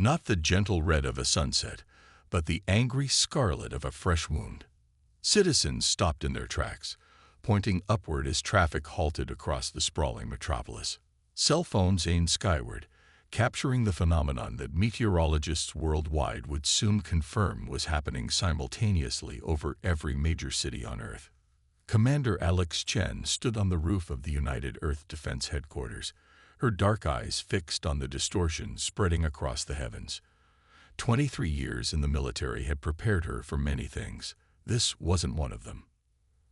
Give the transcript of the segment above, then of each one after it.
Not the gentle red of a sunset, but the angry scarlet of a fresh wound. Citizens stopped in their tracks, pointing upward as traffic halted across the sprawling metropolis. Cell phones aimed skyward, capturing the phenomenon that meteorologists worldwide would soon confirm was happening simultaneously over every major city on Earth. Commander Alex Chen stood on the roof of the United Earth Defense Headquarters, her dark eyes fixed on the distortion spreading across the heavens. 23 years in the military had prepared her for many things. This wasn't one of them.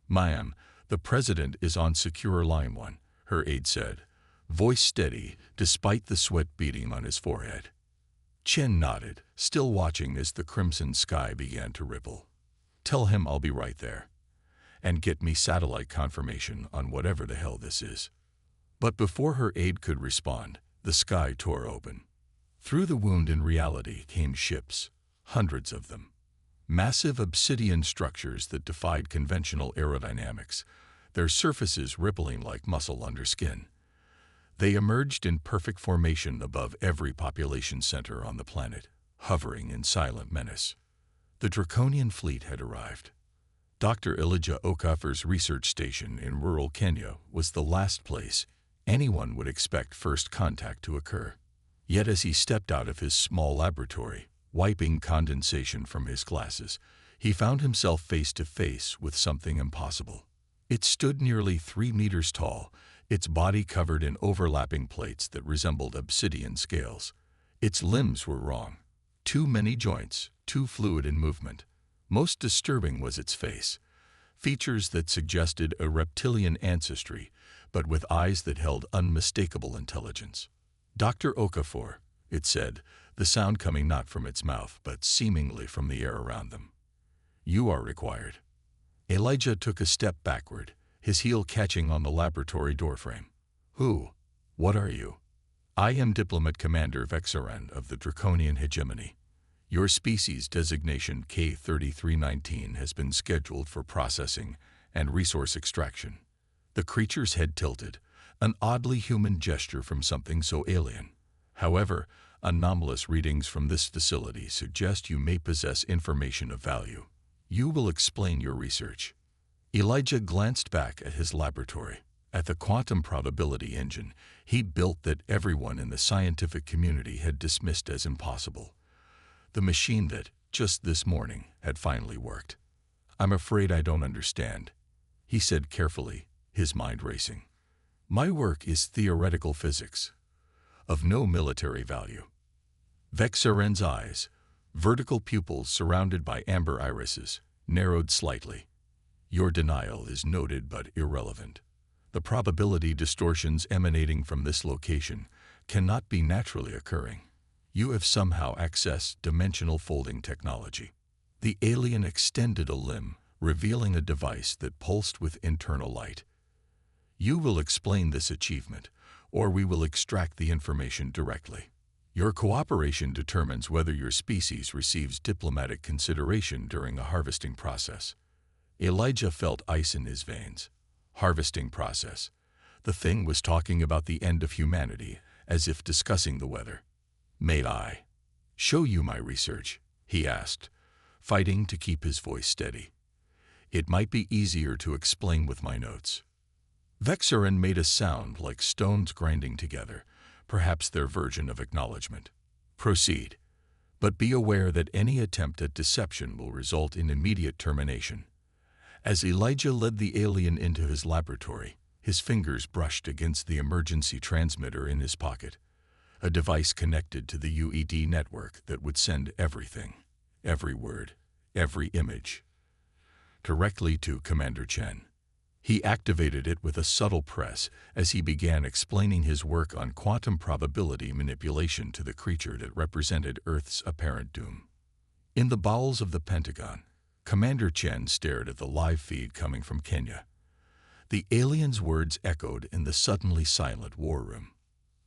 "Ma'am, the President is on secure line 1, her aide said, voice steady despite the sweat beading on his forehead. Chen nodded, still watching as the crimson sky began to ripple. "Tell him I'll be right there. And get me satellite confirmation on whatever the hell this is." But before her aide could respond, the sky tore open. Through the wound in reality came ships, hundreds of them. Massive obsidian structures that defied conventional aerodynamics, their surfaces rippling like muscle under skin. They emerged in perfect formation above every population center on the planet, hovering in silent menace. The Draconian fleet had arrived. Dr. Elijah Okafor's research station in rural Kenya was the last place anyone would expect first contact to occur. Yet as he stepped out of his small laboratory, wiping condensation from his glasses, he found himself face to face with something impossible. It stood nearly 3 meters tall, its body covered in overlapping plates that resembled obsidian scales. Its limbs were wrong. Too many joints, too fluid in movement. Most disturbing was its face. Features that suggested a reptilian ancestry, but with eyes that held unmistakable intelligence. "Dr. Okafor," it said, the sound coming not from its mouth, but seemingly from the air around them. "You are required." Elijah took a step backward, his heel catching on the laboratory doorframe. "Who? What are you?" "I am Diplomat Commander Vexaren of the Draconian Hegemony. Your species designation K-3319 has been scheduled for processing and resource extraction." The creature's head tilted, an oddly human gesture from something so alien. "However, anomalous readings from this facility suggest you may possess information of value. You will explain your research." Elijah glanced back at his laboratory, at the quantum probability engine he'd built that everyone in the scientific community had dismissed as impossible. The machine that, just this morning, had finally worked. "I'm afraid I don't understand," he said carefully, his mind racing. "My work is theoretical physics, of no military value." Vexaren's eyes, vertical pupils surrounded by amber irises, narrowed slightly. "Your denial is noted but irrelevant. The probability distortions emanating from this location cannot be naturally occurring. You have somehow accessed dimensional folding technology." The alien extended a limb, revealing a device that pulsed with internal light. "You will explain this achievement, or we will extract the information directly. Your cooperation determines whether your species receives diplomatic consideration during a harvesting process." Elijah felt ice in his veins. Harvesting process. The thing was talking about the end of humanity, as if discussing the weather. "May I show you my research?" he asked, fighting to keep his voice steady. "It might be easier to explain with my notes." Vexaren made a sound like stones grinding together, perhaps their version of acknowledgement. "Proceed. But be aware that any attempt at deception will result in immediate termination." As Elijah led the alien into his laboratory, his fingers brushed against the emergency transmitter in his pocket, a device connected to the UED network that would send everything, every word, every image, directly to Commander Chen. He activated it with a subtle press as he began explaining his work on quantum probability manipulation to the creature that represented Earth's apparent doom. In the bowels of the Pentagon, Commander Chen stared at the live feed coming from Kenya. The alien's words echoed in the suddenly silent war room.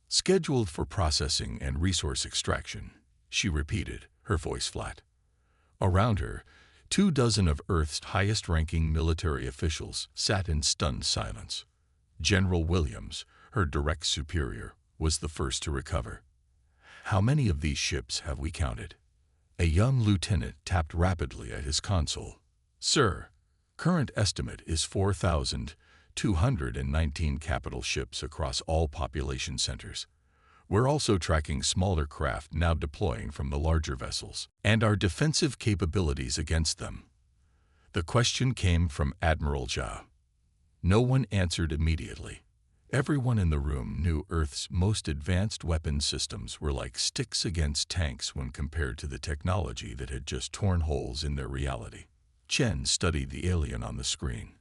"Scheduled for processing and resource extraction," she repeated, her voice flat. Around her, 24 of Earth's highest-ranking military officials sat in stunned silence. General Williams, her direct superior, was the first to recover. How many of these ships have we counted? A young lieutenant tapped rapidly at his console. Sir, current estimate is 4,219 capital ships across all population centers. We're also tracking smaller craft now deploying from the larger vessels, and our defensive capabilities against them. The question came from Admiral Jia. No one answered immediately. Everyone in the room knew Earth's most advanced weapon systems were like sticks against tanks when compared to the technology that had just torn holes in their reality. Chen studied the alien on the screen.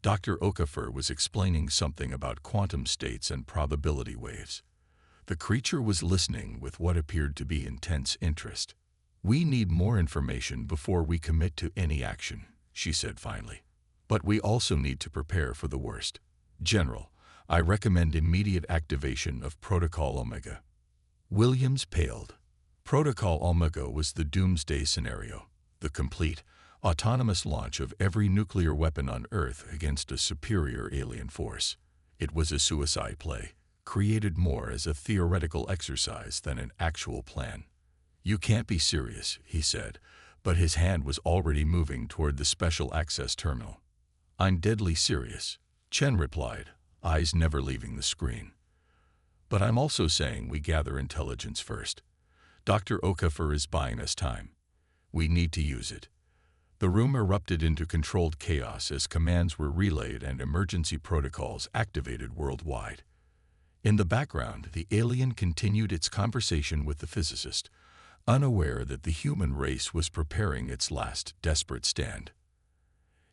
Dr. Okafor was explaining something about quantum states and probability waves. The creature was listening with what appeared to be intense interest. "We need more information before we commit to any action," she said finally. "But we also need to prepare for the worst. General, I recommend immediate activation of Protocol Omega." Williams paled. Protocol Omega was the doomsday scenario, the complete, autonomous launch of every nuclear weapon on Earth against a superior alien force. It was a suicide play, created more as a theoretical exercise than an actual plan. "You can't be serious," he said, but his hand was already moving toward the special access terminal. "I'm deadly serious," Chen replied, eyes never leaving the screen. "But I'm also saying we gather intelligence first. Dr. Okafor is buying us time. We need to use it." The room erupted into controlled chaos as commands were relayed and emergency protocols activated worldwide. In the background, the alien continued its conversation with the physicist, unaware that the human race was preparing its last desperate stand.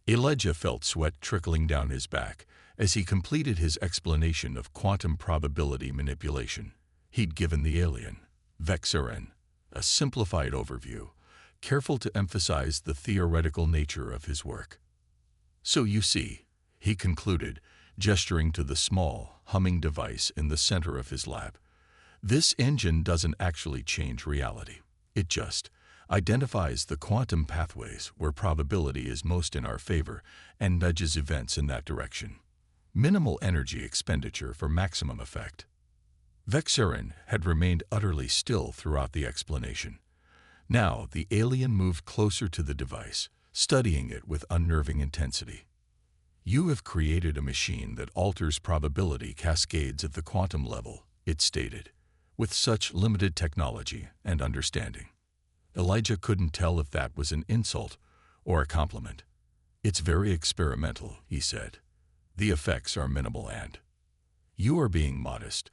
Elijah felt sweat trickling down his back as he completed his explanation of quantum probability manipulation. He'd given the alien, Vexerin, a simplified overview, careful to emphasize the theoretical nature of his work. "So you see," he concluded, gesturing to the small, humming device in the center of his lab, "this engine doesn't actually change reality. It just identifies the quantum pathways where probability is most in our favor and nudges events in that direction. Minimal energy expenditure for maximum effect." Vexerin had remained utterly still throughout the explanation. Now the alien moved closer to the device, studying it with unnerving intensity. "You have created a machine that alters probability cascades at the quantum level," it stated, "with such limited technology and understanding." Elijah couldn't tell if that was an insult or a compliment. "It's very experimental," he said. "The effects are minimal and—" "You are being modest,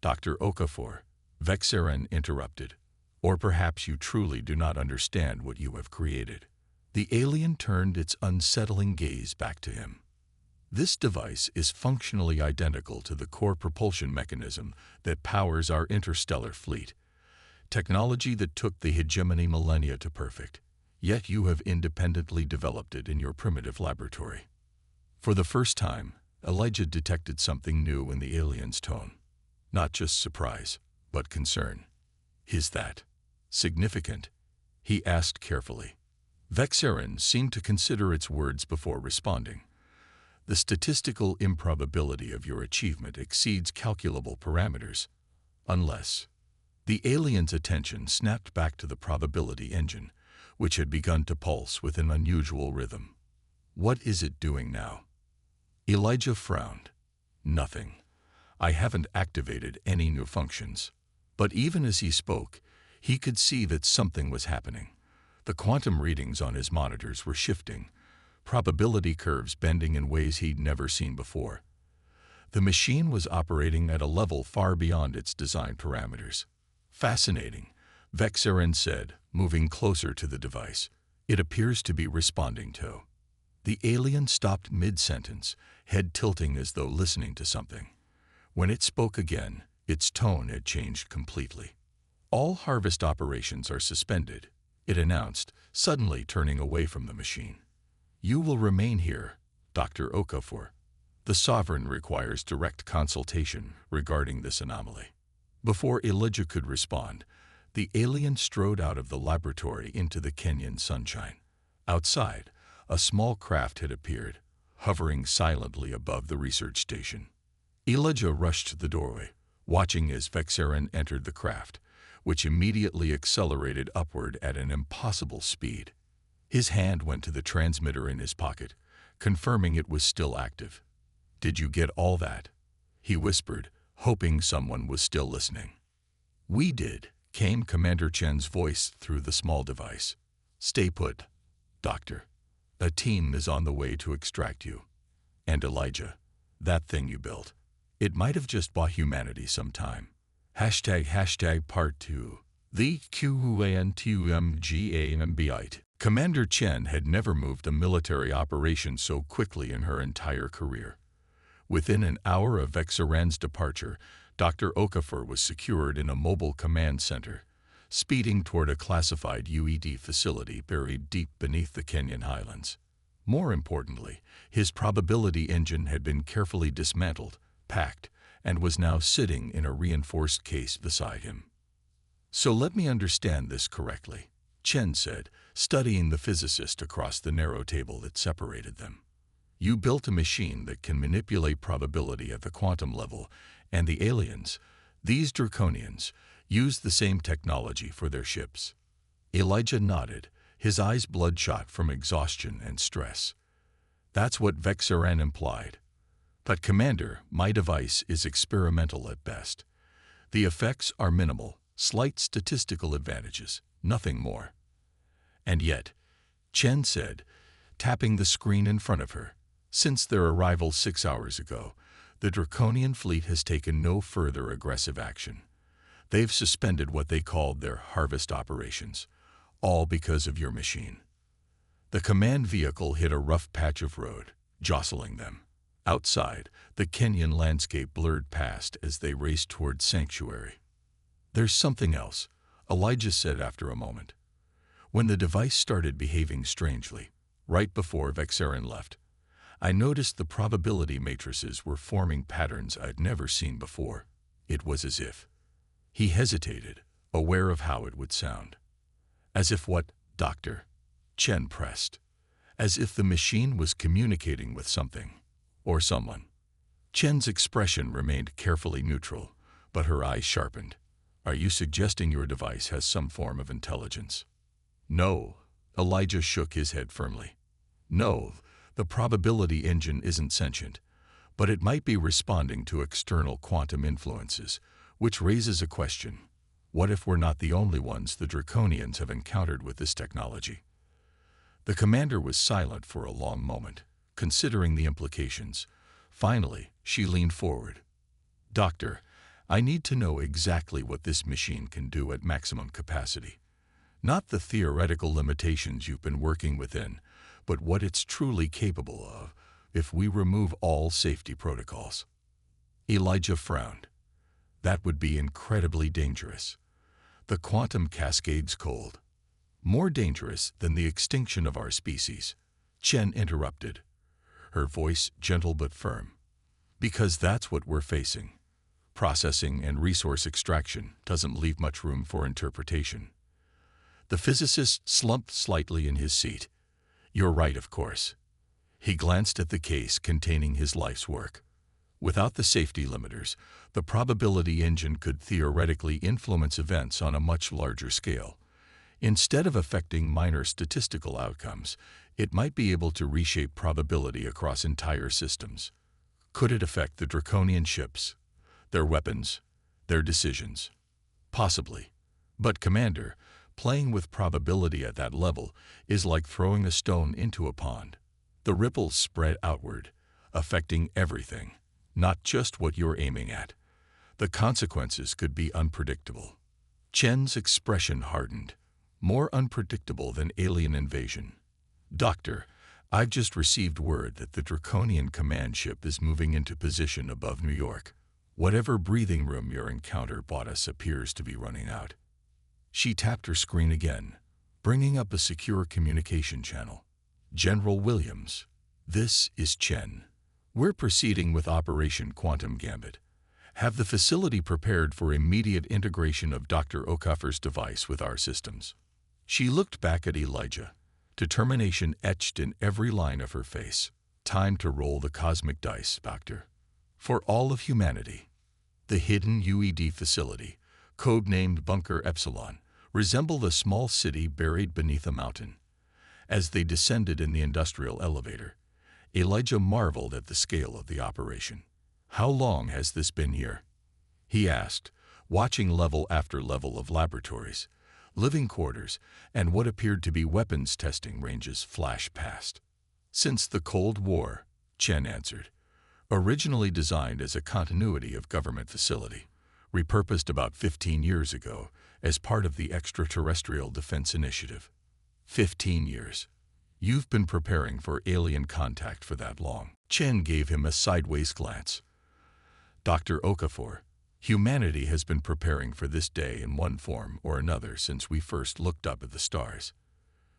Dr. Okafor," Vexerin interrupted. "Or perhaps you truly do not understand what you have created." The alien turned its unsettling gaze back to him. "This device is functionally identical to the core propulsion mechanism that powers our interstellar fleet, technology that took the hegemony millennia to perfect, yet you have independently developed it in your primitive laboratory." For the first time, Elijah detected something new in the alien's tone. Not just surprise, but concern. "Is that significant?" he asked carefully. Vexerin seemed to consider its words before responding. "The statistical improbability of your achievement exceeds calculable parameters, unless—" The alien's attention snapped back to the probability engine, which had begun to pulse with an unusual rhythm. "What is it doing now?" Elijah frowned. "Nothing. I haven't activated any new functions." But even as he spoke, he could see that something was happening. The quantum readings on his monitors were shifting, probability curves bending in ways he'd never seen before. The machine was operating at a level far beyond its design parameters. "Fascinating," Vexerin said, moving closer to the device. "It appears to be responding to—" The alien stopped mid-sentence, head tilting as though listening to something. When it spoke again, its tone had changed completely. "All harvest operations are suspended," it announced, suddenly turning away from the machine. "You will remain here, Dr. Okafor. The Sovereign requires direct consultation regarding this anomaly." Before Elijah could respond, the alien strode out of the laboratory into the Kenyan sunshine. Outside, a small craft had appeared, hovering silently above the research station. Elijah rushed to the doorway, watching as Vexerin entered the craft, which immediately accelerated upward at an impossible speed. His hand went to the transmitter in his pocket, confirming it was still active. "Did you get all that?" he whispered, hoping someone was still listening. "We did," came Commander Chen's voice through the small device. "Stay put, Doctor. A team is on the way to extract you. And Elijah, that thing you built, it might have just bought humanity some time. Part 2. The QUANTUMGAMBITE. Commander Chen had never moved a military operation so quickly in her entire career. Within an hour of Vexaran's departure, Dr. Okafor was secured in a mobile command center, speeding toward a classified UED facility buried deep beneath the Kenyan highlands. More importantly, his probability engine had been carefully dismantled, packed, and was now sitting in a reinforced case beside him. "So let me understand this correctly," Chen said, studying the physicist across the narrow table that separated them. "You built a machine that can manipulate probability at the quantum level, and the aliens, these Draconians, use the same technology for their ships." Elijah nodded, his eyes bloodshot from exhaustion and stress. "That's what Vexaran implied. But Commander, my device is experimental at best. The effects are minimal, slight statistical advantages, nothing more." "And yet," Chen said, tapping the screen in front of her, "since their arrival 6 hours ago, the Draconian fleet has taken no further aggressive action. They've suspended what they called their harvest operations, all because of your machine." The command vehicle hit a rough patch of road, jostling them. Outside, the Kenyan landscape blurred past as they raced toward sanctuary. "There's something else," Elijah said after a moment. "When the device started behaving strangely, right before Vexaran left, I noticed the probability matrices were forming patterns I'd never seen before. It was as if—" He hesitated, aware of how it would sound. "As if what, Doctor?" Chen pressed. "As if the machine was communicating with something. Or someone." Chen's expression remained carefully neutral, but her eyes sharpened. "Are you suggesting your device has some form of intelligence?" "No." Elijah shook his head firmly. "No, the probability engine isn't sentient, but it might be responding to external quantum influences, which raises a question. What if we're not the only ones the Draconians have encountered with this technology?" The commander was silent for a long moment, considering the implications. Finally, she leaned forward. "Doctor, I need to know exactly what this machine can do at maximum capacity. Not the theoretical limitations you've been working within, but what it's truly capable of if we remove all safety protocols." Elijah frowned. "That would be incredibly dangerous. The quantum cascade's cold. More dangerous than the extinction of our species," Chen interrupted, her voice gentle but firm. "Because that's what we're facing. Processing and resource extraction doesn't leave much room for interpretation." The physicist slumped slightly in his seat. "You're right, of course." He glanced at the case containing his life's work. Without the safety limiters, the probability engine could theoretically influence events on a much larger scale. Instead of affecting minor statistical outcomes, it might be able to reshape probability across entire systems. Could it affect the Draconian ships, their weapons, their decisions? Possibly. But Commander, playing with probability at that level is like throwing a stone into a pond. The ripples spread outward, affecting everything, not just what you're aiming at. The consequences could be unpredictable. Chen's expression hardened, more unpredictable than alien invasion. "Doctor, I've just received word that the Draconian command ship is moving into position above New York. Whatever breathing room your encounter bought us appears to be running out." She tapped her screen again, bringing up a secure communication channel. "General Williams, this is Chen. We're proceeding with Operation Quantum Gambit. Have the facility prepared for immediate integration of Dr. Okafor's device with our systems." She looked back at Elijah, determination etched in every line of her face. "Time to roll the cosmic dice, Doctor. For all of humanity." The hidden UED facility, codenamed Bunker Epsilon, resembled a small city buried beneath a mountain. As they descended in the industrial elevator, Elijah marveled at the scale of the operation. "How long has this been here?" he asked, watching level after level of laboratories, living quarters, and what appeared to be weapons testing ranges flash past. "Since the Cold War," Chen answered. "Originally designed as a continuity of government facility, repurposed about 15 years ago as part of the Extraterrestrial Defense Initiative." 15 years. You've been preparing for alien contact for that long. Chen gave him a sideways glance. "Dr. Okafor, humanity has been preparing for this day in one form or another since we first looked up at the stars.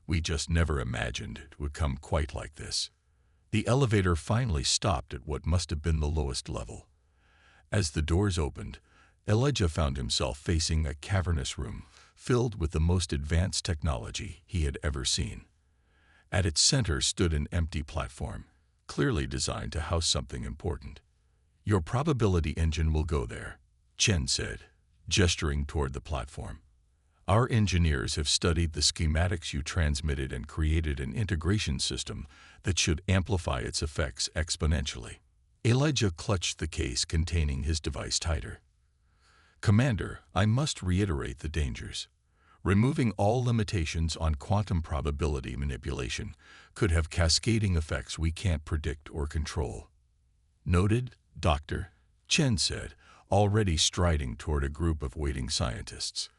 We just never imagined it would come quite like this." The elevator finally stopped at what must have been the lowest level. As the doors opened, Elijah found himself facing a cavernous room filled with the most advanced technology he had ever seen. At its center stood an empty platform, clearly designed to house something important. "Your probability engine will go there," Chen said, gesturing toward the platform. "Our engineers have studied the schematics you transmitted and created an integration system that should amplify its effects exponentially." Elijah clutched the case containing his device tighter. "Commander, I must reiterate the dangers. Removing all limitations on quantum probability manipulation could have cascading effects we can't predict or control." "Noted, Doctor," Chen said, already striding toward a group of waiting scientists.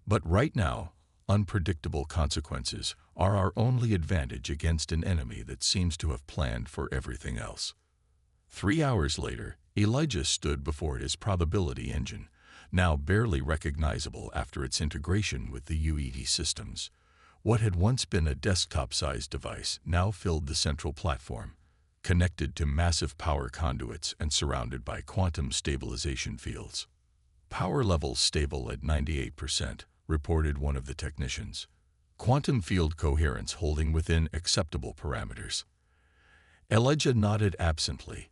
"But right now, unpredictable consequences are our only advantage against an enemy that seems to have planned for everything else." 3 hours later, Elijah stood before his probability engine, now barely recognizable after its integration with the UED systems. What had once been a desktop-sized device now filled the central platform, connected to massive power conduits and surrounded by quantum stabilization fields. "Power levels stable at 98%, reported one of the technicians. "Quantum field coherence holding within acceptable parameters." Elijah nodded absently,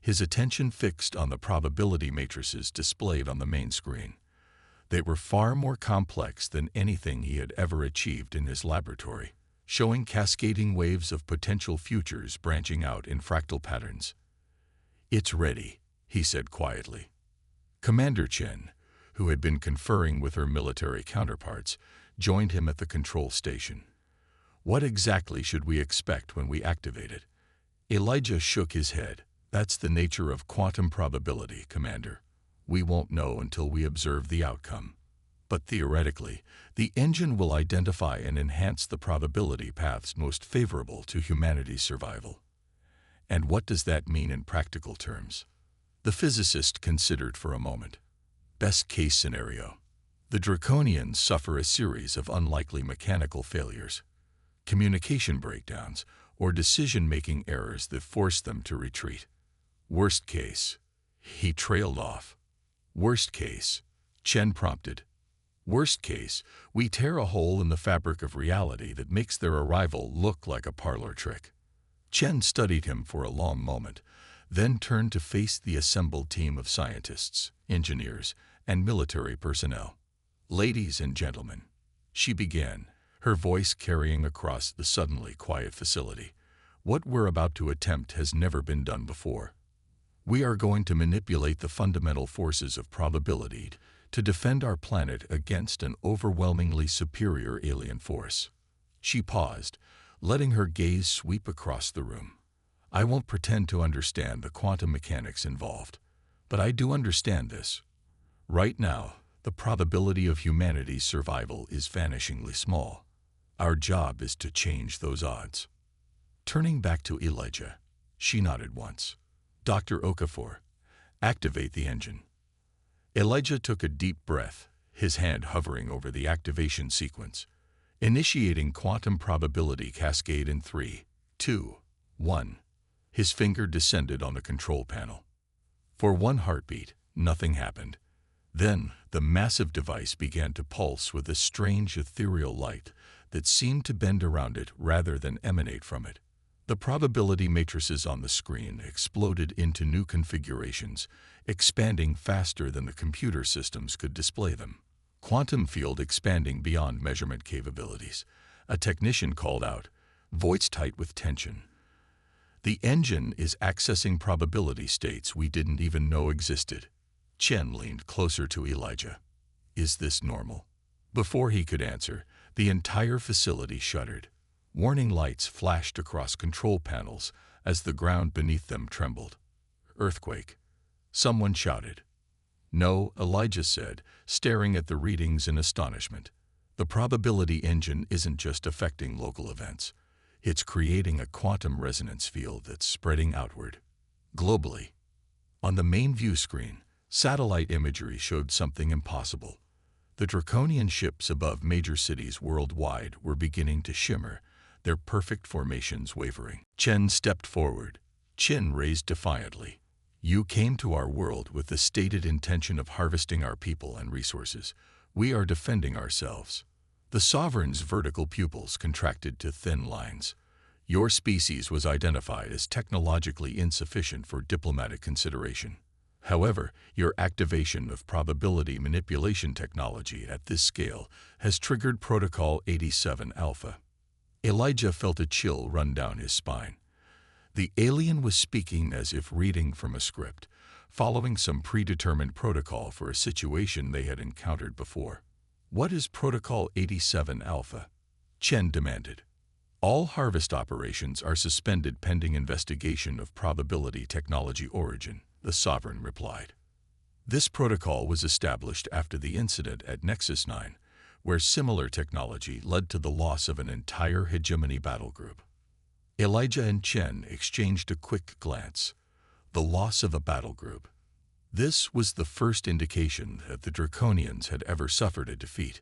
his attention fixed on the probability matrices displayed on the main screen. They were far more complex than anything he had ever achieved in his laboratory, showing cascading waves of potential futures branching out in fractal patterns. "It's ready," he said quietly. Commander Chen, who had been conferring with her military counterparts, joined him at the control station. "What exactly should we expect when we activate it?" Elijah shook his head. "That's the nature of quantum probability, Commander. We won't know until we observe the outcome. But theoretically, the engine will identify and enhance the probability paths most favorable to humanity's survival." "And what does that mean in practical terms?" The physicist considered for a moment. "Best case scenario. The Draconians suffer a series of unlikely mechanical failures, communication breakdowns, or decision-making errors that force them to retreat. Worst case." He trailed off. "Worst case," Chen prompted. "Worst case, we tear a hole in the fabric of reality that makes their arrival look like a parlor trick." Chen studied him for a long moment, then turned to face the assembled team of scientists, engineers, and military personnel. "Ladies and gentlemen," she began, her voice carrying across the suddenly quiet facility, "what we're about to attempt has never been done before. We are going to manipulate the fundamental forces of probability to defend our planet against an overwhelmingly superior alien force." She paused, letting her gaze sweep across the room. "I won't pretend to understand the quantum mechanics involved, but I do understand this. Right now, the probability of humanity's survival is vanishingly small. Our job is to change those odds." Turning back to Elijah, she nodded once. "Dr. Okafor, activate the engine." Elijah took a deep breath, his hand hovering over the activation sequence, initiating quantum probability cascade in 3, 2, 1. His finger descended on the control panel. For one heartbeat, nothing happened. Then, the massive device began to pulse with a strange ethereal light that seemed to bend around it rather than emanate from it. The probability matrices on the screen exploded into new configurations, expanding faster than the computer systems could display them. Quantum field expanding beyond measurement capabilities. A technician called out, voice tight with tension. The engine is accessing probability states we didn't even know existed. Chen leaned closer to Elijah. Is this normal? Before he could answer, the entire facility shuddered. Warning lights flashed across control panels as the ground beneath them trembled. Earthquake. Someone shouted. No, Elijah said, staring at the readings in astonishment. The probability engine isn't just affecting local events. It's creating a quantum resonance field that's spreading outward. Globally. On the main view screen, satellite imagery showed something impossible. The Draconian ships above major cities worldwide were beginning to shimmer, their perfect formations wavering. Chen stepped forward, chin raised defiantly. You came to our world with the stated intention of harvesting our people and resources. We are defending ourselves. The Sovereign's vertical pupils contracted to thin lines. Your species was identified as technologically insufficient for diplomatic consideration. However, your activation of probability manipulation technology at this scale has triggered Protocol 87 Alpha. Elijah felt a chill run down his spine. The alien was speaking as if reading from a script, following some predetermined protocol for a situation they had encountered before. What is Protocol 87 Alpha? Chen demanded. All harvest operations are suspended pending investigation of probability technology origin, the Sovereign replied. This protocol was established after the incident at Nexus 9, where similar technology led to the loss of an entire hegemony battle group. Elijah and Chen exchanged a quick glance. The loss of a battle group. This was the first indication that the Draconians had ever suffered a defeat.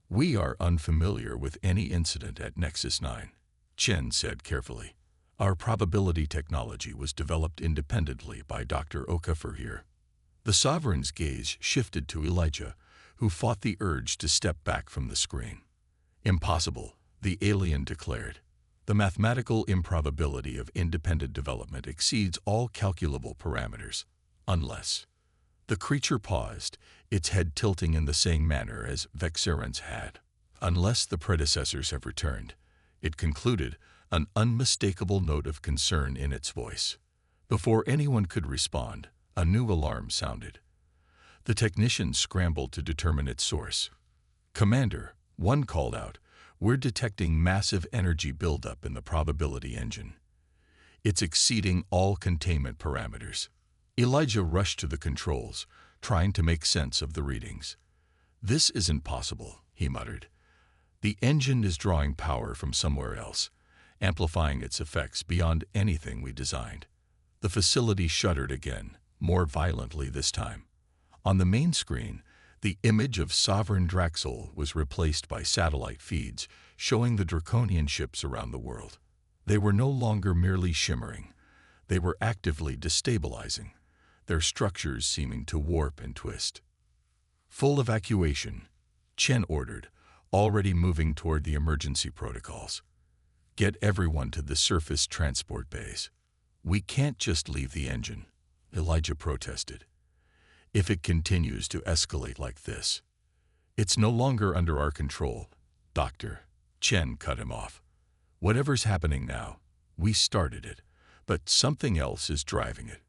We are unfamiliar with any incident at Nexus 9, Chen said carefully. Our probability technology was developed independently by Dr. Okafor here. The Sovereign's gaze shifted to Elijah, who fought the urge to step back from the screen. Impossible, the alien declared. The mathematical improbability of independent development exceeds all calculable parameters. Unless. The creature paused, its head tilting in the same manner as Vexerans had. Unless the predecessors have returned, it concluded, an unmistakable note of concern in its voice. Before anyone could respond, a new alarm sounded. The technicians scrambled to determine its source. Commander, one called out, we're detecting massive energy buildup in the probability engine. It's exceeding all containment parameters. Elijah rushed to the controls, trying to make sense of the readings. This isn't possible, he muttered. The engine is drawing power from somewhere else, amplifying its effects beyond anything we designed. The facility shuddered again, more violently this time. On the main screen, the image of Sovereign Draxel was replaced by satellite feeds showing the Draconian ships around the world. They were no longer merely shimmering. They were actively destabilizing, their structures seeming to warp and twist. Full evacuation, Chen ordered, already moving toward the emergency protocols. Get everyone to the surface transport bays. We can't just leave the engine, Elijah protested. If it continues to escalate like this, it's no longer under our control, Doctor. Chen cut him off. Whatever's happening now, we started it, but something else is driving it.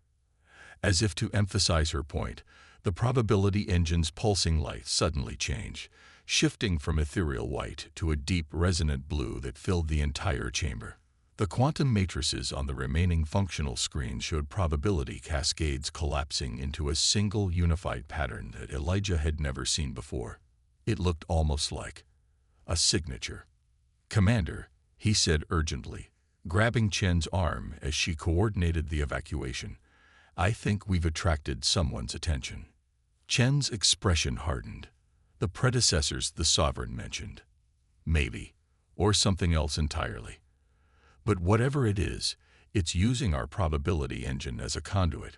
As if to emphasize her point, the probability engine's pulsing light suddenly changed, shifting from ethereal white to a deep resonant blue that filled the entire chamber. The quantum matrices on the remaining functional screen showed probability cascades collapsing into a single unified pattern that Elijah had never seen before. It looked almost like a signature. Commander, he said urgently, grabbing Chen's arm as she coordinated the evacuation. I think we've attracted someone's attention. Chen's expression hardened. The predecessors the Sovereign mentioned. Maybe. Or something else entirely. But whatever it is, it's using our probability engine as a conduit.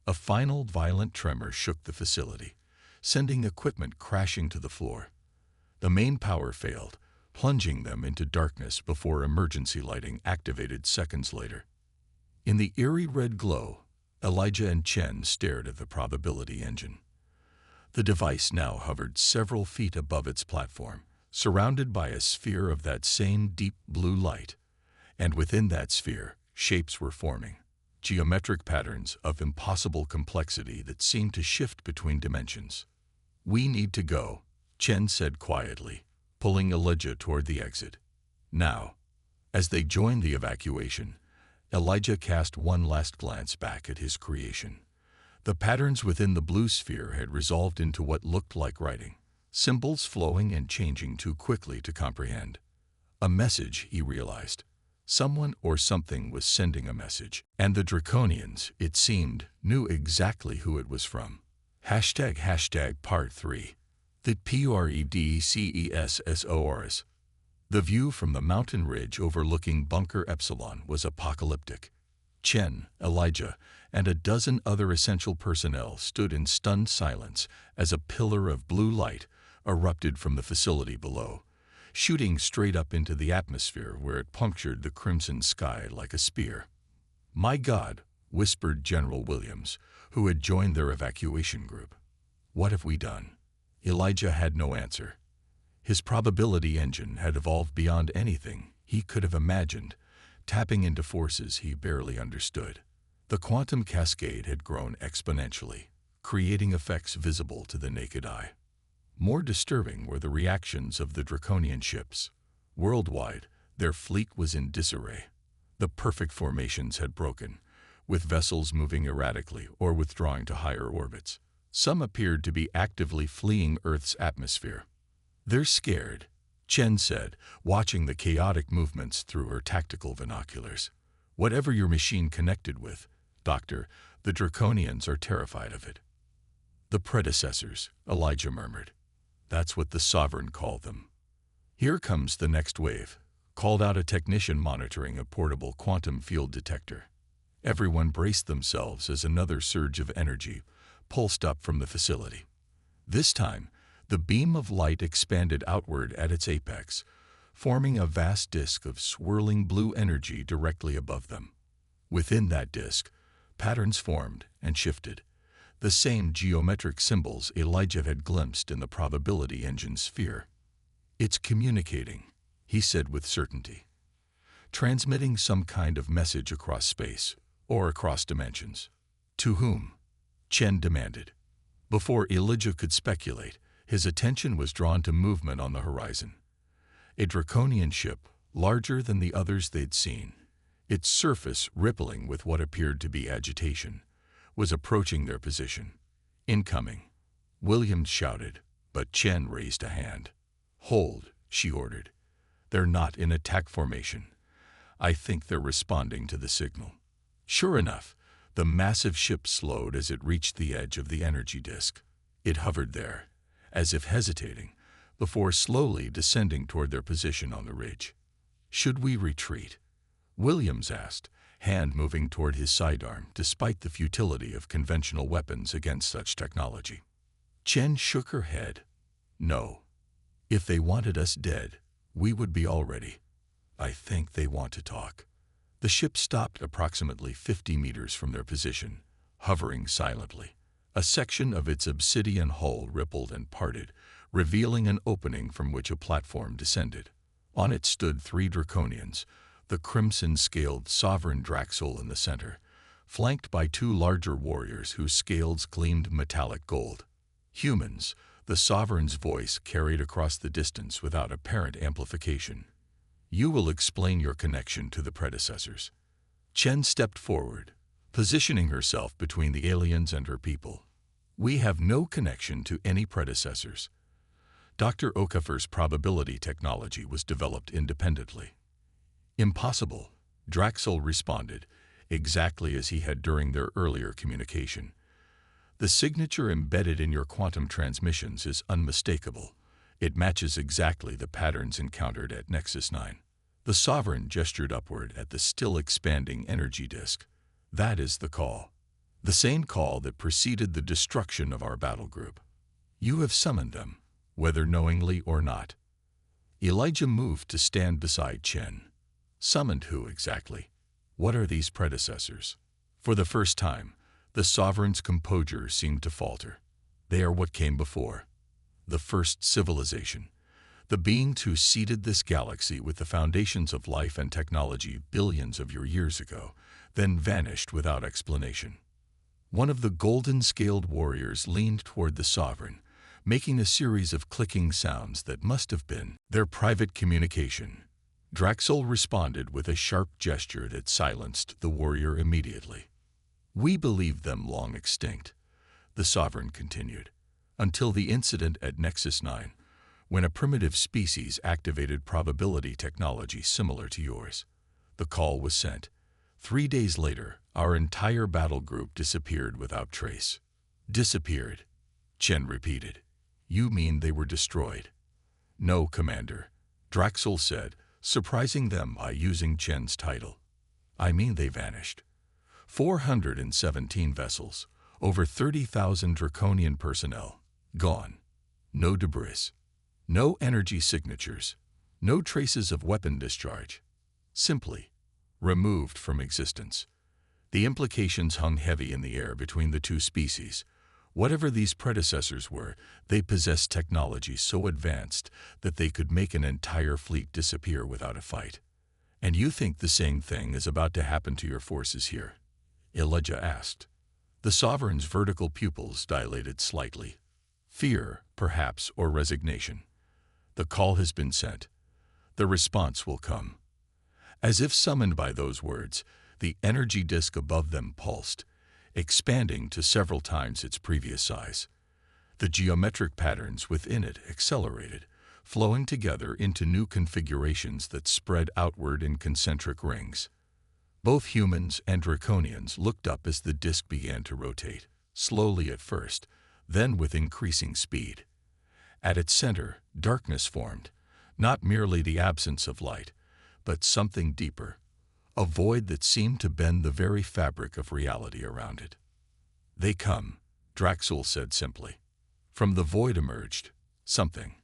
A final violent tremor shook the facility, sending equipment crashing to the floor. The main power failed, plunging them into darkness before emergency lighting activated seconds later. In the eerie red glow, Elijah and Chen stared at the probability engine. The device now hovered several feet above its platform, surrounded by a sphere of that same deep blue light, and within that sphere, shapes were forming, geometric patterns of impossible complexity that seemed to shift between dimensions. "We need to go," Chen said quietly, pulling Elijah toward the exit. Now, as they joined the evacuation, Elijah cast one last glance back at his creation. The patterns within the blue sphere had resolved into what looked like writing, symbols flowing and changing too quickly to comprehend. A message, he realized. Someone or something was sending a message, and the Draconians, it seemed, knew exactly who it was from. Part 3. The Predecessors. The view from the mountain ridge overlooking Bunker Epsilon was apocalyptic. Chen, Elijah, and a dozen other essential personnel stood in stunned silence as a pillar of blue light erupted from the facility below, shooting straight up into the atmosphere where it punctured the crimson sky like a spear. "My God," whispered General Williams, who had joined their evacuation group. "What have we done?" Elijah had no answer. His probability engine had evolved beyond anything he could have imagined, tapping into forces he barely understood. The quantum cascade had grown exponentially, creating effects visible to the naked eye. More disturbing were the reactions of the Draconian ships. Worldwide, their fleet was in disarray. The perfect formations had broken, with vessels moving erratically or withdrawing to higher orbits. Some appeared to be actively fleeing Earth's atmosphere. "They're scared," Chen said, watching the chaotic movements through her tactical binoculars. "Whatever your machine connected with, Doctor, the Draconians are terrified of it." "The predecessors," Elijah murmured. "That's what the Sovereign called them." "Here comes the next wave," called out a technician monitoring a portable quantum field detector. Everyone braced themselves as another surge of energy pulsed up from the facility. This time, the beam of light expanded outward at its apex, forming a vast disk of swirling blue energy directly above them. Within that disk, patterns formed and shifted, the same geometric symbols Elijah had glimpsed in the probability engine sphere. "It's communicating," he said with certainty. "Transmitting some kind of message across space, or across dimensions." "To whom?" Chen demanded. Before Elijah could speculate, his attention was drawn to movement on the horizon. A Draconian ship, larger than the others they'd seen, its surface rippling with what appeared to be agitation, was approaching their position. "Incoming," Williams shouted, but Chen raised a hand. "Hold," she ordered. "They're not in attack formation. I think they're responding to the signal." Sure enough, the massive ship slowed as it reached the edge of the energy disk. It hovered there, as if hesitating, before slowly descending toward their position on the ridge. "Should we retreat?" Williams asked, hand moving toward his sidearm despite the futility of conventional weapons against such technology. Chen shook her head. "No. If they wanted us dead, we would be already. I think they want to talk." The ship stopped approximately 50 meters from their position, hovering silently. A section of its obsidian hull rippled and parted, revealing an opening from which a platform descended. On it stood 3 Draconians, the crimson-scaled sovereign Draxol in the center, flanked by 2 larger warriors whose scales gleamed metallic gold. "Humans," the sovereign's voice carried across the distance without apparent amplification. "You will explain your connection to the predecessors." Chen stepped forward, positioning herself between the aliens and her people. "We have no connection to any predecessors. Dr. Okafor's probability technology was developed independently." "Impossible," Draxol responded, exactly as he had during their earlier communication. "The signature embedded in your quantum transmissions is unmistakable. It matches exactly the patterns encountered at Nexus 9. The Sovereign gestured upward at the still expanding energy disk. "That is the call. The same call that preceded the destruction of our battle group. You have summoned them, whether knowingly or not." Elijah moved to stand beside Chen. Summoned who exactly? What are these predecessors? For the first time, the sovereign's composure seemed to falter. They are what came before. The first civilization. The beings who seeded this galaxy with the foundations of life and technology billions of years ago, then vanished without explanation. One of the golden-scaled warriors leaned toward the sovereign, making a series of clicking sounds that must have been their private communication. Draxel responded with a sharp gesture that silenced the warrior immediately. "We believed them long extinct," the sovereign continued, "until the incident at Nexus 9, when a primitive species activated probability technology similar to yours. The call was sent. 3 days later, our entire battle group disappeared without trace." "Disappeared," Chen repeated. "You mean they were destroyed?" "No, Commander," Draxel said, surprising them by using Chen's title. "I mean they vanished. 417 vessels, over 30,000 Draconian personnel, gone. No debris, no energy signatures, no traces of weapon discharge. Simply removed from existence." The implications hung heavy in the air between the two species. Whatever these predecessors were, they possessed technology so advanced that they could make an entire fleet disappear without a fight. "And you think the same thing is about to happen to your forces here?" Elijah asked. The sovereign's vertical pupils dilated slightly. "Fear, perhaps, or resignation. The call has been sent. The response will come." As if summoned by those words, the energy disk above them pulsed, expanding to several times its previous size. The geometric patterns within it accelerated, flowing together into new configurations that spread outward in concentric rings. Both humans and Draconians looked up as the disk began to rotate, slowly at first, then with increasing speed. At its center, darkness formed, not merely the absence of light, but something deeper, a void that seemed to bend the very fabric of reality around it. "They come," Draxel said simply. From the void emerged something.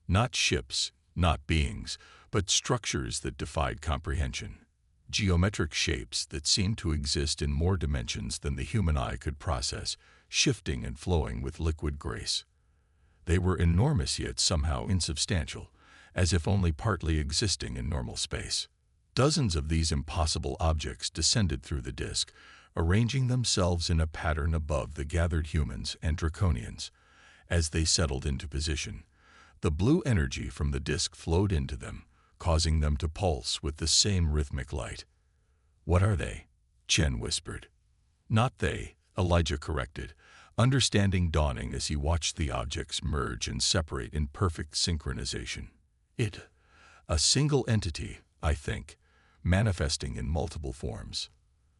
Not ships, not beings, but structures that defied comprehension. Geometric shapes that seemed to exist in more dimensions than the human eye could process, shifting and flowing with liquid grace. They were enormous yet somehow insubstantial, as if only partly existing in normal space. Dozens of these impossible objects descended through the disk, arranging themselves in a pattern above the gathered humans and Draconians. As they settled into position, the blue energy from the disk flowed into them, causing them to pulse with the same rhythmic light. "What are they?" Chen whispered. "Not they," Elijah corrected, understanding dawning as he watched the objects merge and separate in perfect synchronization. A single entity, I think, manifesting in multiple forms."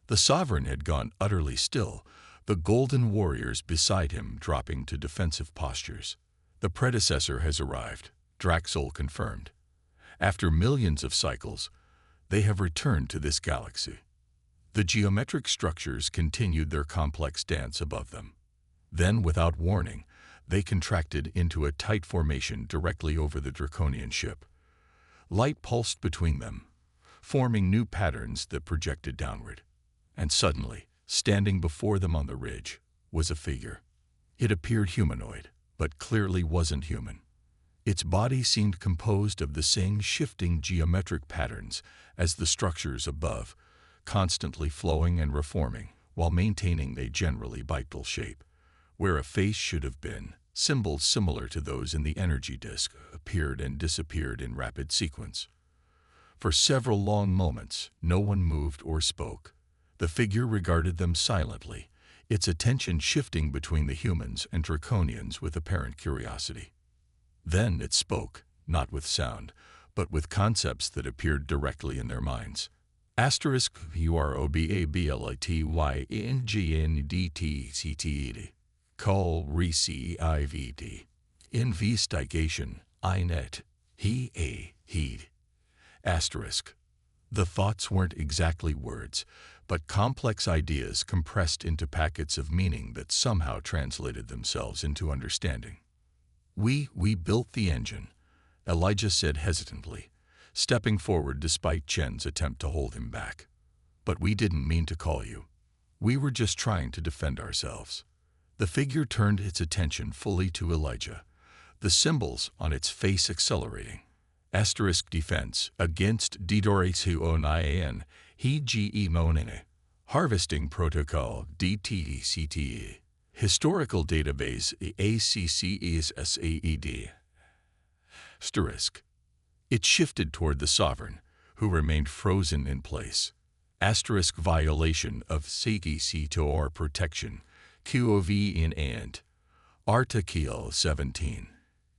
The sovereign had gone utterly still, the golden warriors beside him dropping to defensive postures. "The predecessor has arrived," Draxel confirmed. "After millions of cycles, they have returned to this galaxy." The geometric structures continued their complex dance above them. Then, without warning, they contracted into a tight formation directly over the Draconian ship. Light pulsed between them, forming new patterns that projected downward. And suddenly, standing before them on the ridge, was a figure. It appeared humanoid, but clearly wasn't human. Its body seemed composed of the same shifting geometric patterns as the structures above, constantly flowing and reforming while maintaining a generally vital shape. Where a face should have been, symbols similar to those in the energy disk appeared and disappeared in rapid sequence. For several long moments, no one moved or spoke. The figure regarded them silently, its attention shifting between the humans and Draconians with apparent curiosity. Then it spoke, not with sound, but with concepts that appeared directly in their minds. *UROBABLITYNGNDTCTED Call RECIVD Investigation INET Heed. The thoughts weren't exactly words, but complex ideas compressed into packets of meaning that somehow translated themselves into understanding. We built the engine. Elijah said hesitantly, stepping forward despite Chen's attempt to hold him back. But we didn't mean to call you. We were just trying to defend ourselves. The figure turned its attention fully to Elijah, the symbols on its face accelerating. Asterisk defense against Didorationian, Hegemonine. Harvesting protocol, DTCTE. Historical database, ACCES Asterisk. It shifted toward the sovereign, who remained frozen in place. Asterisk violation of CGC protection, QOV in and. Article 17.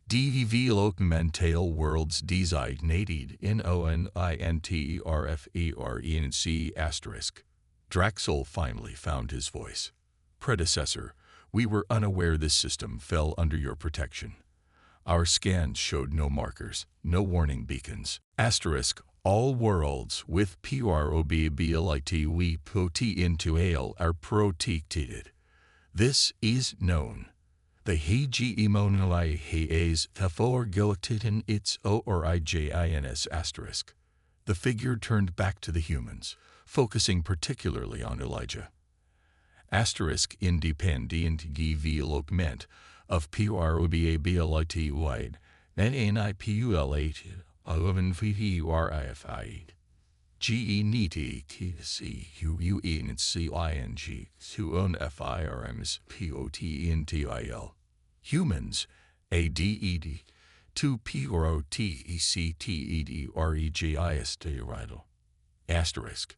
Developmental worlds designated in ONINTERFERENC asterisk. Draxel finally found his voice. Predecessor, we were unaware this system fell under your protection. Our scans showed no markers, no warning beacons. Asterisk, all worlds with probability we put into ale are protected. This is known. The hegemonali has forgotten its origins asterisk. The figure turned back to the humans, focusing particularly on Elijah. Asterisk independent development of probability wide NNIPULAT 11VRIFI GENETCUUNCING SUNFIRMS POTNTIL Humans ADED 2 PROTECTEDREGIST asterisk.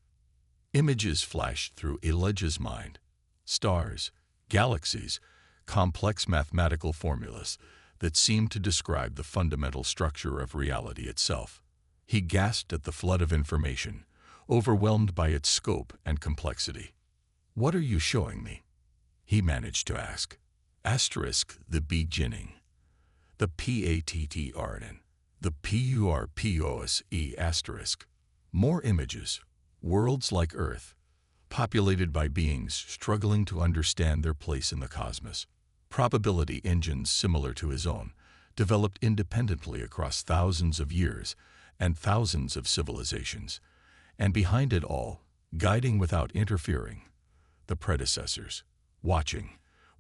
Images flashed through Elijah's mind. Stars, galaxies, complex mathematical formulas that seemed to describe the fundamental structure of reality itself. He gasped at the flood of information, overwhelmed by its scope and complexity. What are you showing me? He managed to ask. Asterisk the beginning. The PATTRN. The PURPOSE asterisk. More images. Worlds like Earth, populated by beings struggling to understand their place in the cosmos. Probability engines similar to his own, developed independently across thousands of years and thousands of civilizations. And behind it all, guiding without interfering, the predecessors, watching,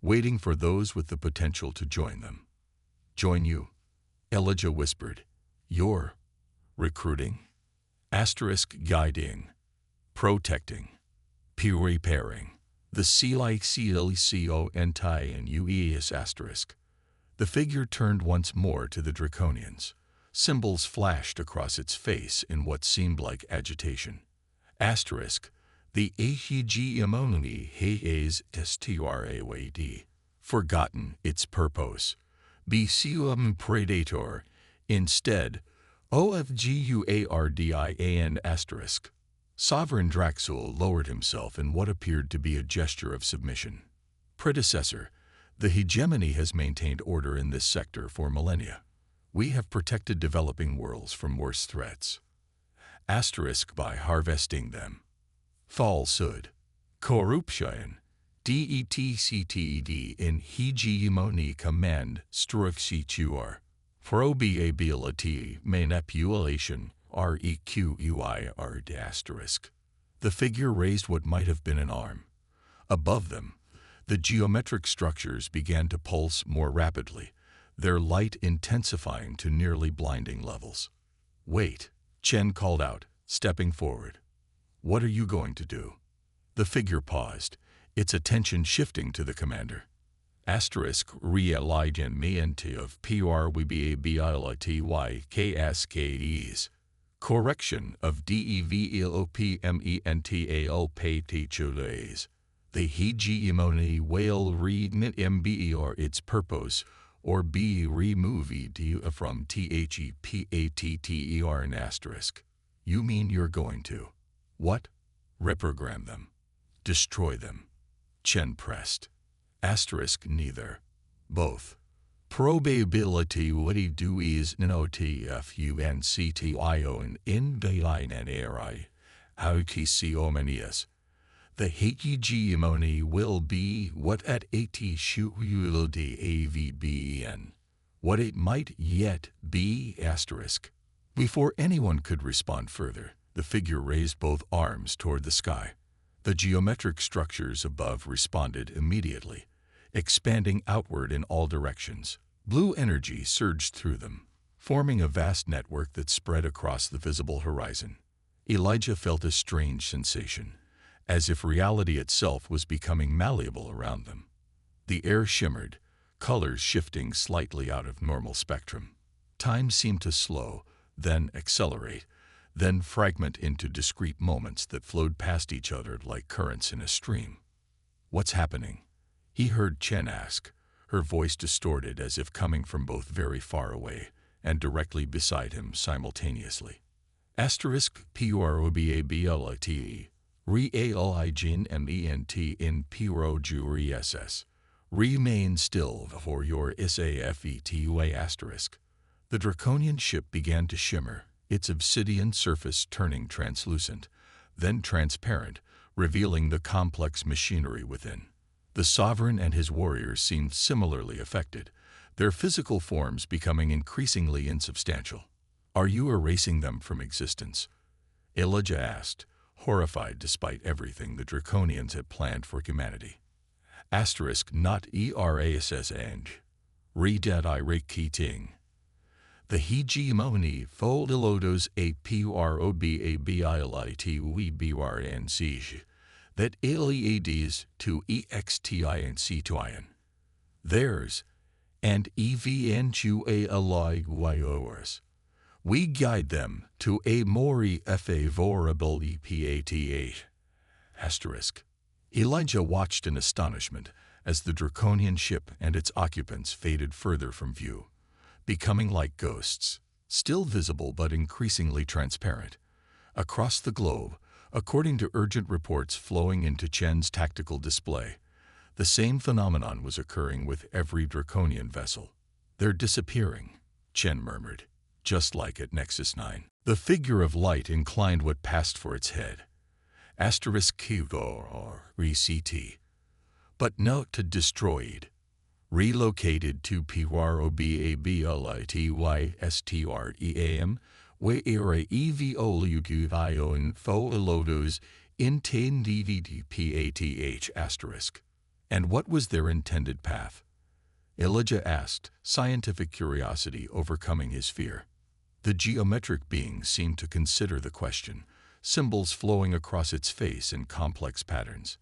waiting for those with the potential to join them. Join you, Elijah whispered. You're recruiting? Asterisk guiding, protecting, repairing. The CLICLCO and UES asterisk. The figure turned once more to the Draconians. Symbols flashed across its face in what seemed like agitation. Asterisk. The hegemony has strayed. Forgotten its purpose. Besium predator. Instead, OFGUARDIAN asterisk. Sovereign Draxel lowered himself in what appeared to be a gesture of submission. Predecessor, the hegemony has maintained order in this sector for millennia. We have protected developing worlds from worse threats. Asterisk by harvesting them. Falsehood. Corruption. DETCTED in hegemony command structure. Probability manipulation. REQUIR asterisk. The figure raised what might have been an arm. Above them, the geometric structures began to pulse more rapidly, their light intensifying to nearly blinding levels. Wait, Chen called out, stepping forward. What are you going to do? The figure paused, its attention shifting to the commander. Asterisk realignment of PRWBABILITY Correction of DEVELOPMENTAL The hegemony will remit MBE or its purpose, or be removed from THEPATTER asterisk. You mean you're going to? What? Reprogram them. Destroy them. Chen pressed. Asterisk neither. Both. Probability what he do is NOTFUNCTIO and in the line and ARI. How he see omenius. The hegemony will be what at AT SHULD AVBEN. What it might yet be asterisk. Before anyone could respond further, the figure raised both arms toward the sky. The geometric structures above responded immediately, expanding outward in all directions. Blue energy surged through them, forming a vast network that spread across the visible horizon. Elijah felt a strange sensation, as if reality itself was becoming malleable around them. The air shimmered, colors shifting slightly out of normal spectrum. Time seemed to slow, then accelerate, then fragment into discrete moments that flowed past each other like currents in a stream. "What's happening?" he heard Chen ask, her voice distorted as if coming from both very far away and directly beside him simultaneously. *PUROBABLITE REALIGN MENT in PUROJURESS Remain still for your SAFETUA*. The Draconian ship began to shimmer, its obsidian surface turning translucent, then transparent, revealing the complex machinery within. The sovereign and his warriors seemed similarly affected, their physical forms becoming increasingly insubstantial. "Are you erasing them from existence?" Elijah asked, horrified despite everything the Draconians had planned for humanity. Not ERASSANG. Read I reketing. The hegemony foldilodos a PUROBABILITWEBRNC that aliades to EXTINC. Theirs, and EVNQALIYORS. We guide them to a more favorable EPATH. Elijah watched in astonishment as the Draconian ship and its occupants faded further from view, becoming like ghosts, still visible but increasingly transparent. Across the globe, according to urgent reports flowing into Chen's tactical display, the same phenomenon was occurring with every Draconian vessel. "They're disappearing," Chen murmured, just like at Nexus 9. The figure of light inclined what passed for its head. *KIVOR but not to destroyed. Relocated to PUROBABLITYSTREAM, where EVOLUGION FOLODOS INTENDEDPATH*. And what was their intended path? Elijah asked, scientific curiosity overcoming his fear. The geometric being seemed to consider the question, symbols flowing across its face in complex patterns.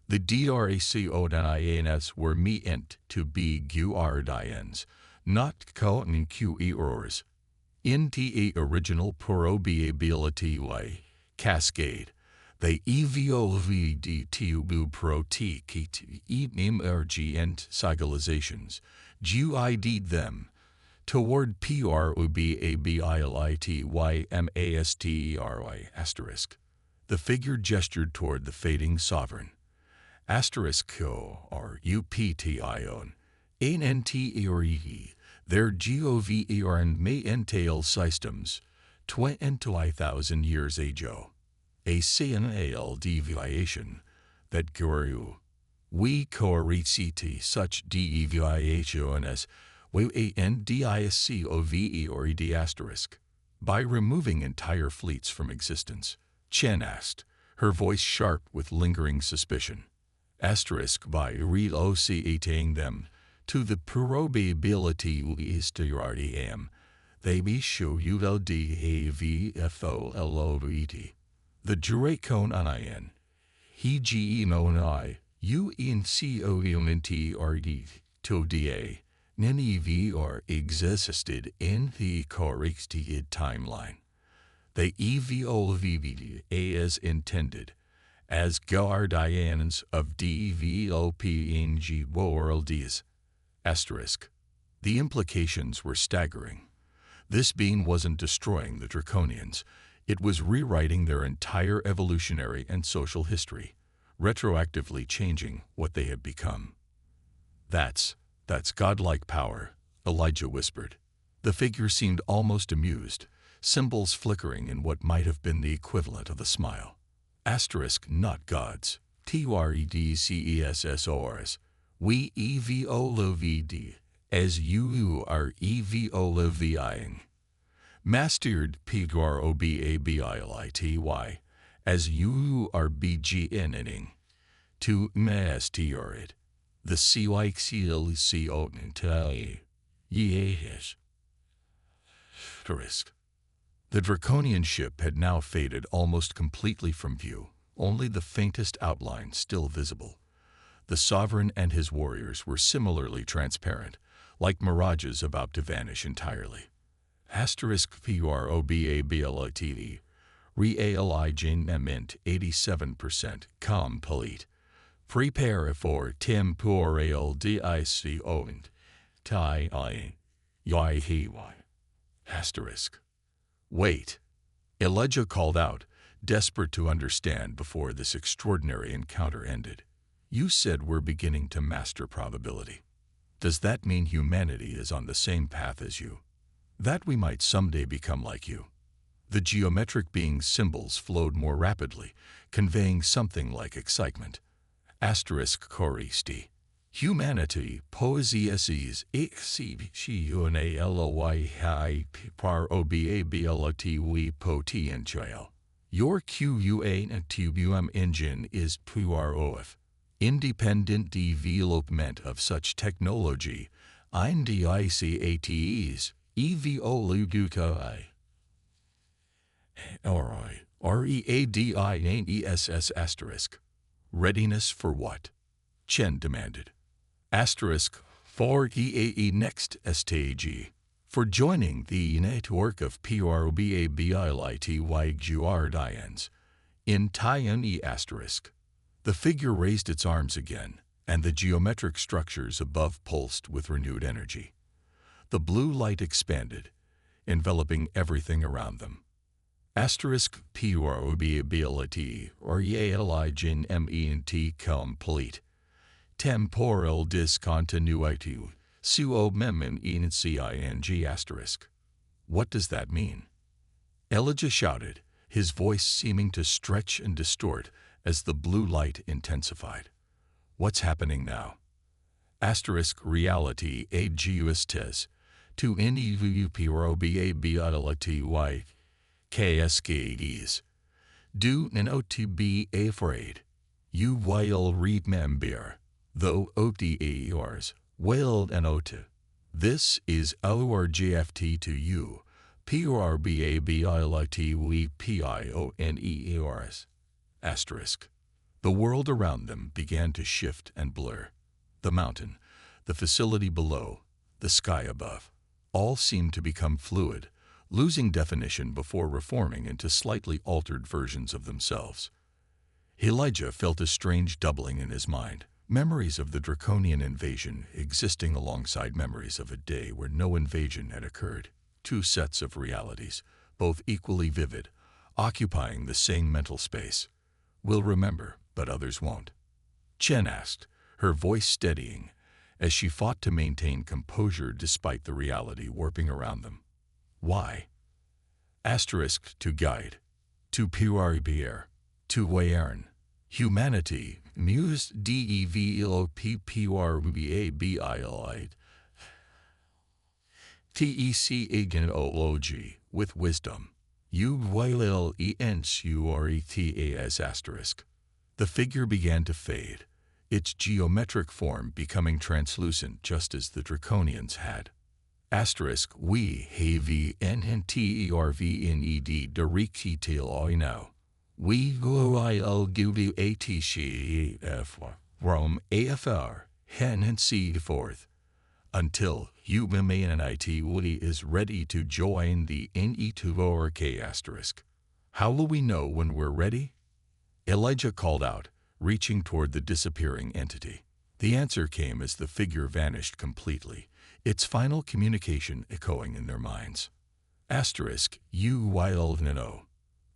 The DRACODINS were meant to be GURDINs, not CONQERORs. NTA original probability cascade. They EVOVDTUBU protekit emergent civilizations, GUID'd them toward PROBABILITYMASTERY*. The figure gestured toward the fading sovereign. *KO or UPTION, ANTERE, their GOVERN may entail systems, 20,000 years ago. A CNAL deviation, that guru. We correciti such deviation as WANDISCOVE or ED*. By removing entire fleets from existence, Chen asked, her voice sharp with lingering suspicion. By relocating them to the probability ESTRAM, they be show ULDAVFOLOVET. The Draconian, hegemoni, UNCOUNTRD, to DA, NEV or existed in the corrected timeline. They EVOVD as intended, as guardians of DVOPNG worlds. The implications were staggering. This being wasn't destroying the Draconians. It was rewriting their entire evolutionary and social history, retroactively changing what they had become. That's godlike power, Elijah whispered. The figure seemed almost amused, symbols flickering in what might have been the equivalent of a smile. Not gods. TREDCESSORS. We EVOLOVD. as you are evoving. Mastered PROBABILITY, as you are BGNing. To mastered. The CYCLCO yes. The Draconian ship had now faded almost completely from view, only the faintest outline still visible. The sovereign and his warriors were similarly transparent, like mirages about to vanish entirely. PROBABLITE, realignement 87% complete. Prepare for temporal DICONT. Asterisk. Wait. Elijah called out, desperate to understand before this extraordinary encounter ended. You said we're beginning to master probability. Does that mean humanity is on the same path as you? That we might someday become like you? The geometric being's symbols flowed more rapidly, conveying something like excitement. Asterisk choristi. Humanity poesies exceptionally probability potential. Your QUANTUM engine is PROF. Independent development of such technology, INDICATES, EVOLUGUTAI. READINESS asterisk. Readiness for what? Chen demanded. Asterisk for EAE next STG. For joining the network of PROBABILITY Guardians. In Tyane asterisk. The figure raised its arms again, and the geometric structures above pulsed with renewed energy. The blue light expanded, enveloping everything around them. Asterisk probability realigement complete. Temporal discontinuity suomemon in CING asterisk. What does that mean? Elijah shouted, his voice seeming to stretch and distort as the blue light intensified. What's happening now? Asterisk reality agiustes. To NEVUPROBABILITY KSKEs. Do not to be afraid. You will remember, though OTARs, will not. This is our GFT to you, PRBABILITY PIONEARS. Asterisk. The world around them began to shift and blur. The mountain, the facility below, the sky above, all seemed to become fluid, losing definition before reforming into slightly altered versions of themselves. Elijah felt a strange doubling in his mind, memories of the Draconian invasion existing alongside memories of a day where no invasion had occurred. Two sets of realities, both equally vivid, occupying the same mental space. We'll remember, but others won't. Chen asked, her voice steadying, as she fought to maintain composure despite the reality warping around them. Why? Asterisk to guide. To PRBR. To Wayern. Humanity. Muse DEVELOPPRBABILITE. TECAGNOLOG. With wisdom. UYLENSURETAS asterisk. The figure began to fade, its geometric form becoming translucent just as the Draconians had. Asterisk we heavy NNTERVNED directitil now. We will give you ATCF from AFR hen and see forth. Until humanity is ready to join the NE2ORK asterisk. How will we know when we're ready? Elijah called out, reaching toward the disappearing entity. The answer came as the figure vanished completely, its final communication echoing in their minds. Asterisk you will know.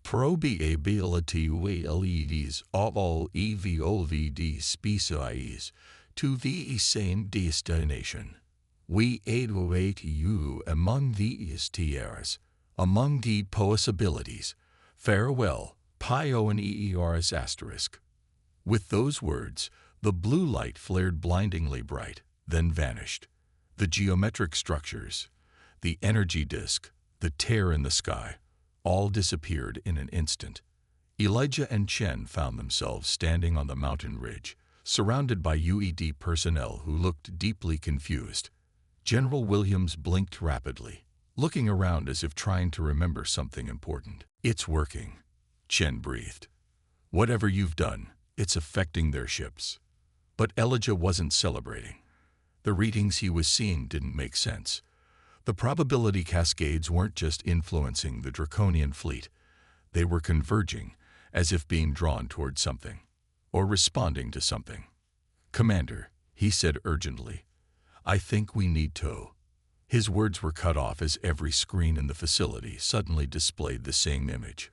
Probability LEDs of all EVOVD species to the same destination. We await you among these tiers, among the possibilities. Farewell, PIONEARS asterisk. With those words, the blue light flared blindingly bright, then vanished. The geometric structures, the energy disk, the tear in the sky, all disappeared in an instant. Elijah and Chen found themselves standing on the mountain ridge, surrounded by UED personnel who looked deeply confused. General Williams blinked rapidly, looking around as if trying to remember something important. "It's working," Chen breathed. "Whatever you've done, it's affecting their ships." But Elijah wasn't celebrating. The readings he was seeing didn't make sense. The probability cascades weren't just influencing the Draconian fleet. They were converging, as if being drawn toward something, or responding to something. "Commander," he said urgently, "I think we need to." His words were cut off as every screen in the facility suddenly displayed the same image.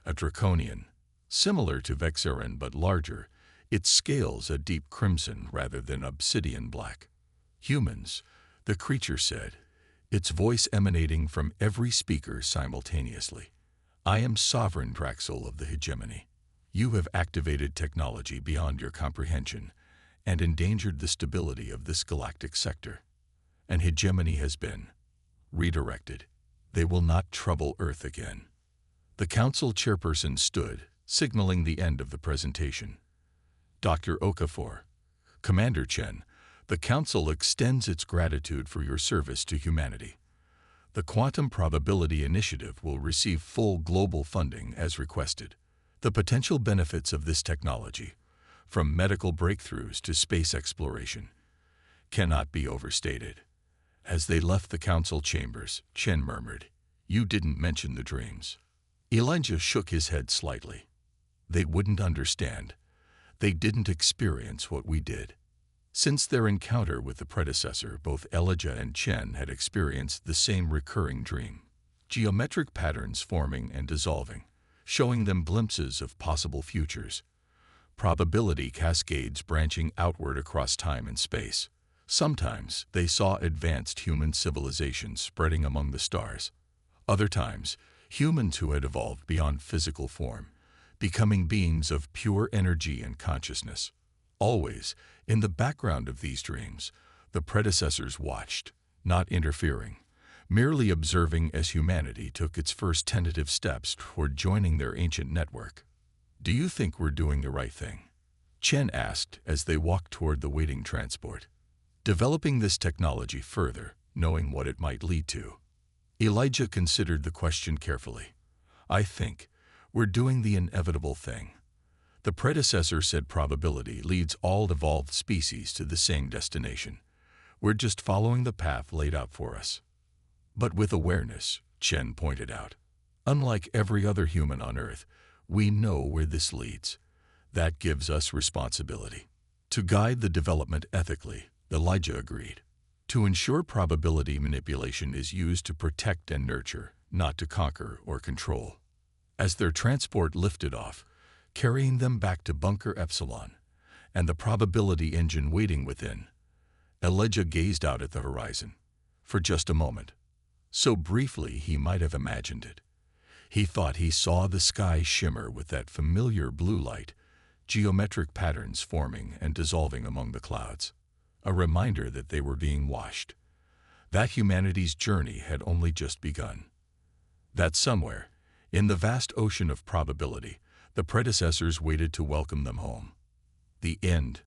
A Draconian, similar to Vexarin but larger, its scales a deep crimson rather than obsidian black. "Humans," the creature said, its voice emanating from every speaker simultaneously. "I am Sovereign Draxel of the Hegemony. You have activated technology beyond your comprehension and endangered the stability of this galactic sector. And Hegemony has been redirected. They will not trouble Earth again." The council chairperson stood, signaling the end of the presentation. "Dr. Okafor, Commander Chen, the Council extends its gratitude for your service to humanity. The Quantum Probability Initiative will receive full global funding as requested. The potential benefits of this technology, from medical breakthroughs to space exploration, cannot be overstated." As they left the council chambers, Chen murmured, "You didn't mention the dreams." Elijah shook his head slightly. "They wouldn't understand. They didn't experience what we did." Since their encounter with the predecessor, both Elijah and Chen had experienced the same recurring dream. Geometric patterns forming and dissolving, showing them glimpses of possible futures. Probability cascades branching outward across time and space. Sometimes they saw advanced human civilizations spreading among the stars. Other times, humans who had evolved beyond physical form, becoming beings of pure energy and consciousness. Always, in the background of these dreams, the predecessors watched, not interfering, merely observing as humanity took its first tentative steps toward joining their ancient network. "Do you think we're doing the right thing?" Chen asked as they walked toward the waiting transport. "Developing this technology further, knowing what it might lead to." Elijah considered the question carefully. "I think we're doing the inevitable thing. The predecessor said probability leads all evolved species to the same destination. We're just following the path laid out for us." "But with awareness," Chen pointed out. "Unlike every other human on Earth, we know where this leads. That gives us responsibility. To guide the development ethically," Elijah agreed. "To ensure probability manipulation is used to protect and nurture, not to conquer or control." As their transport lifted off, carrying them back to Bunker Epsilon, and the probability engine waiting within, Elijah gazed out at the horizon. For just a moment, so briefly he might have imagined it, he thought he saw the sky shimmer with that familiar blue light, geometric patterns forming and dissolving among the clouds. A reminder that they were being washed. That humanity's journey had only just begun. That somewhere, in the vast ocean of probability, the predecessors waited to welcome them home. The end.